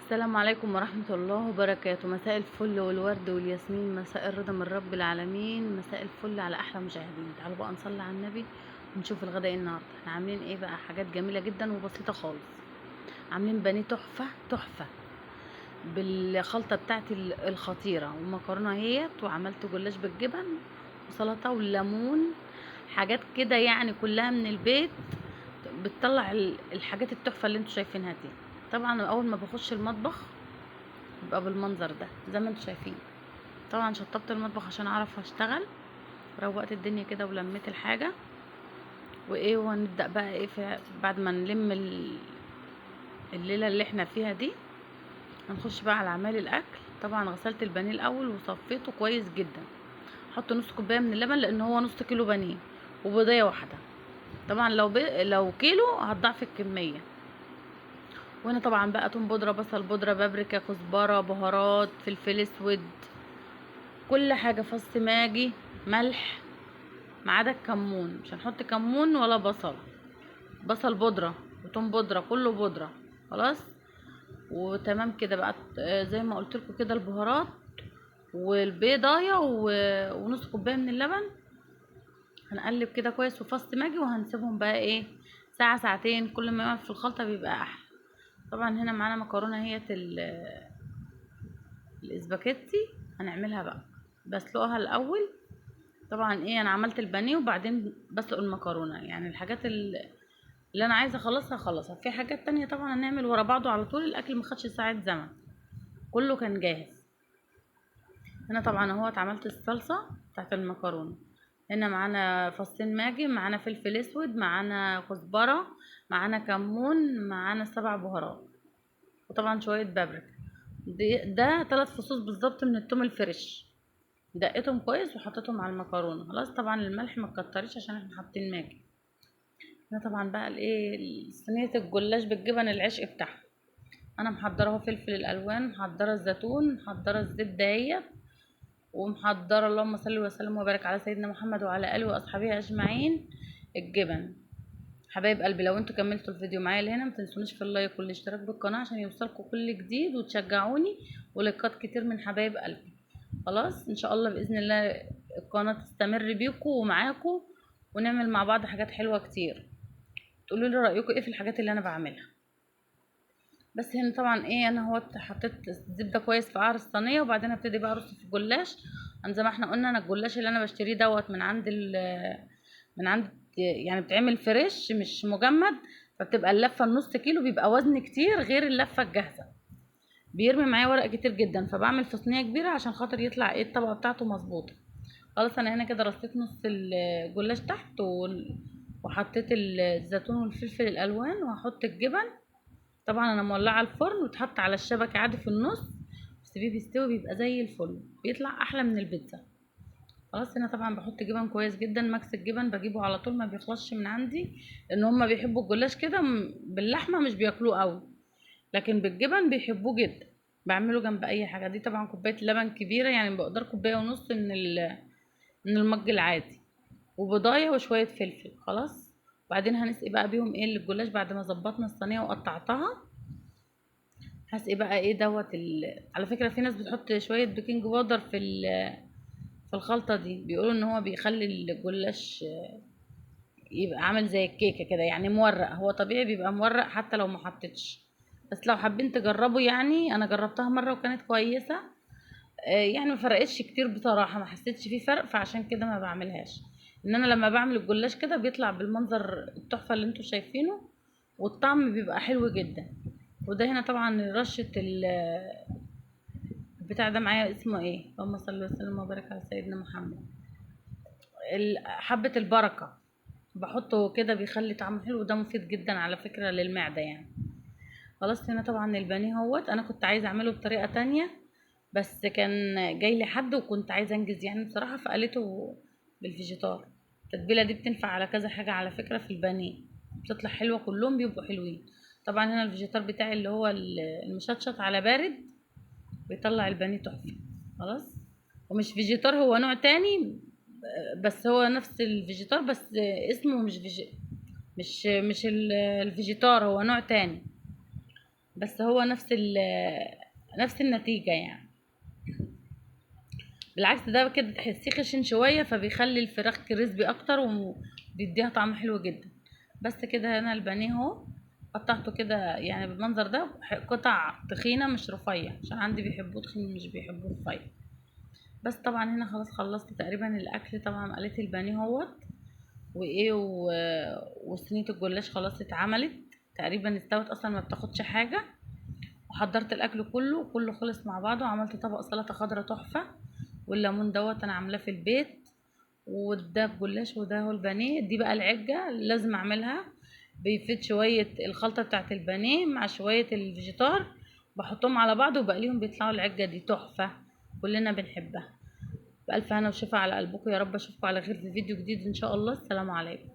السلام عليكم ورحمة الله وبركاته. مساء الفل والورد والياسمين، مساء الرضا من رب العالمين، مساء الفل على احلى مشاهدين. تعالوا بقى نصلي على النبي ونشوف الغدا ايه النهارده. احنا عاملين ايه بقى؟ حاجات جميلة جدا وبسيطة خالص. عاملين بانيه تحفة تحفة بالخلطة بتاعتي الخطيرة، ومكرونة اهيت، وعملت جلاش بالجبن وسلطة والليمون. حاجات كده يعني كلها من البيت، بتطلع الحاجات التحفة اللي انتوا شايفينها دي. طبعا اول ما بخش المطبخ يبقى بالمنظر ده زي ما انتوا شايفين. طبعا شطبت المطبخ عشان اعرف اشتغل، روقت الدنيا كده ولميت الحاجه وايه. وهنبدا بقى ايه بعد ما نلم الليله اللي احنا فيها دي، هنخش بقى على اعمال الاكل. طبعا غسلت البانيه الاول وصفيته كويس جدا. احط نص كوبايه من اللبن لان هو نص كيلو بانيه وبيضايه واحده. طبعا لو كيلو هتضعف الكميه. وهنا طبعا بقى توم بودره، بصل بودره، بابريكا، كزبره، بهارات، فلفل اسود، كل حاجه، فص ماجي، ملح، ما عدا الكمون. مش هنحط كمون ولا بصل بودره وتوم بودره، كله بودره. خلاص وتمام كده بقى. زي ما قلت لكم كده، البهارات والبيضايه ونص كوبايه من اللبن. هنقلب كده كويس وفص ماجي، وهنسيبهم بقى ايه ساعه ساعتين. كل ما يقعد في الخلطه بيبقى احلى. طبعا هنا معانا مكرونه هي الاسباجيتي. هنعملها بقى، بسلقها الاول. طبعا ايه، انا عملت البانيه وبعدين بسلق المكرونه. يعني الحاجات اللي انا عايزه اخلصها. في حاجات تانية طبعا هنعمل ورا بعضه على طول. الاكل ما خدش ساعه زمن، كله كان جاهز. هنا طبعا اهو عملت الصلصه بتاعت المكرونه. هنا معانا فصين ماجي، معانا فلفل اسود، معانا كزبره، معانا كمون، معانا 7 بهارات، وطبعا شويه بابريكا. ده 3 فصوص بالظبط من التوم الفريش. دقيتهم كويس وحطيتهم على المكرونه. خلاص طبعا الملح ما تكتريش عشان احنا حاطين ماجي. هنا طبعا بقى الايه صينيه الجلاش بالجبن العشق بتاعها. انا محضره اهو فلفل الالوان، محضره الزيتون، محضره الزيت دهيت، ومحضره اللهم صل وسلم وبارك على سيدنا محمد وعلى اله واصحابه اجمعين الجبن. حبايب قلبي، لو انتوا كملتوا الفيديو معايا لهنا ما تنسونيش في اللايك والاشتراك بالقناه عشان يوصلكم كل جديد وتشجعوني، ولايكات كتير من حبايب قلبي. خلاص ان شاء الله باذن الله القناه تستمر بيكم ومعاكم، ونعمل مع بعض حاجات حلوه كتير. تقولوا لي رايكم ايه في الحاجات اللي انا بعملها. بس هنا طبعا ايه، انا هو حطيت الزبده كويس في قعر الصينيه، وبعدين ابتدي بقى ارص في الجلاش. زي ما احنا قلنا، انا الجلاش اللي انا بشتريه من عند من عند يعني بتعمل فريش مش مجمد. فبتبقى اللفه النص كيلو، بيبقى وزن كتير غير اللفه الجاهزه، بيرمي معايا ورق كتير جدا. فبعمل في صينيه كبيره عشان خاطر يطلع ايه الطبقه بتاعته مظبوطه. خلاص انا هنا كده رصيت نص الجلاش تحت وحطيت الزيتون والفلفل الالوان، وهحط الجبن. طبعا انا مولعه الفرن وتحط على الشبكه عادي في النص. سيبيه بيستوي، بيبقى زي الفل، بيطلع احلى من البيتزا. خلاص هنا طبعا بحط جبن كويس جدا. ماكس الجبن بجيبه على طول، ما بيخلصش من عندي، لان هما بيحبوا الجلاش كده باللحمه مش بياكلوه قوي، لكن بالجبن بيحبوه جدا. بعمله جنب اي حاجه. دي طبعا كوبايه لبن كبيره، يعني بقدر كوبايه ونص من المج العادي، وبضايه وشويه فلفل. خلاص وبعدين هنسقي بقى بيهم ايه الجلاش. بعد ما ظبطنا الصينيه وقطعتها، هسقي بقى ايه على فكره في ناس بتحط شويه بيكنج باودر في الخلطه دي. بيقولوا ان هو بيخلي الجلاش يبقى عامل زي الكيكه كده، يعني مورق. هو طبيعي بيبقى مورق حتى لو ما حطيتش، بس لو حابين تجربوا يعني. انا جربتها مره وكانت كويسه. يعني ما فرقتش كتير بصراحه، ما حسيتش فيه فرق، فعشان كده ما بعملهاش. ان انا لما بعمل الجلاش كده بيطلع بالمنظر التحفه اللي انتوا شايفينه، والطعم بيبقى حلو جدا. وده هنا طبعا رشه البتاع ده معايا اسمه ايه، اللهم صل وسلم وبارك على سيدنا محمد، حبه البركه. بحطه كده بيخلي طعمه حلو، وده مفيد جدا على فكره للمعده يعني. خلاص هنا طبعا البانيه انا كنت عايزه اعمله بطريقه تانية، بس كان جاي لي حد وكنت عايزه انجز يعني بصراحه، فقالته بالفيجيتار. التتبيله دي بتنفع على كذا حاجه على فكره في البانيه، بتطلع حلوه، كلهم بيبقوا حلوين. طبعا هنا الفيجيتار بتاعي اللي هو المشطشط على بارد بيطلع البانيه تحفه. خلاص ومش فيجيتار، هو نوع تاني، بس هو نفس الفيجيتار، بس اسمه مش الفيجيتار، هو نوع تاني بس هو نفس النتيجة يعني. بالعكس ده كده تحسيه خشن شوية، فبيخلي الفراخ كريسبي اكتر وبيديها طعم حلو جدا. بس كده هنا البانيه اهو قطعته كده يعني بالمنظر ده، قطع تخينة مش رفيع، عشان عندي بيحبوه تخين مش بيحبوه رفيع. بس طبعا هنا خلاص خلصت تقريبا الاكل. طبعا قليت البانيه اهوت وايه وصينيه الجلاش خلاص اتعملت تقريبا، استوت اصلا ما بتاخدش حاجه. وحضرت الاكل كله خلص مع بعضه، وعملت طبق سلطه خضراء تحفه، والليمون دوت انا عاملاه في البيت. وده الجلاش وده هو البانيه. دي بقى العجه اللي لازم اعملها، بيفيد شويه الخلطه بتاعت البانيه مع شويه الفيجيتار، بحطهم على بعض وبقليهم بيطلعوا العجه دي تحفه، كلنا بنحبها. بألف هنا وشفا على قلبكم يا رب. اشوفكم على خير في فيديو جديد ان شاء الله. السلام عليكم.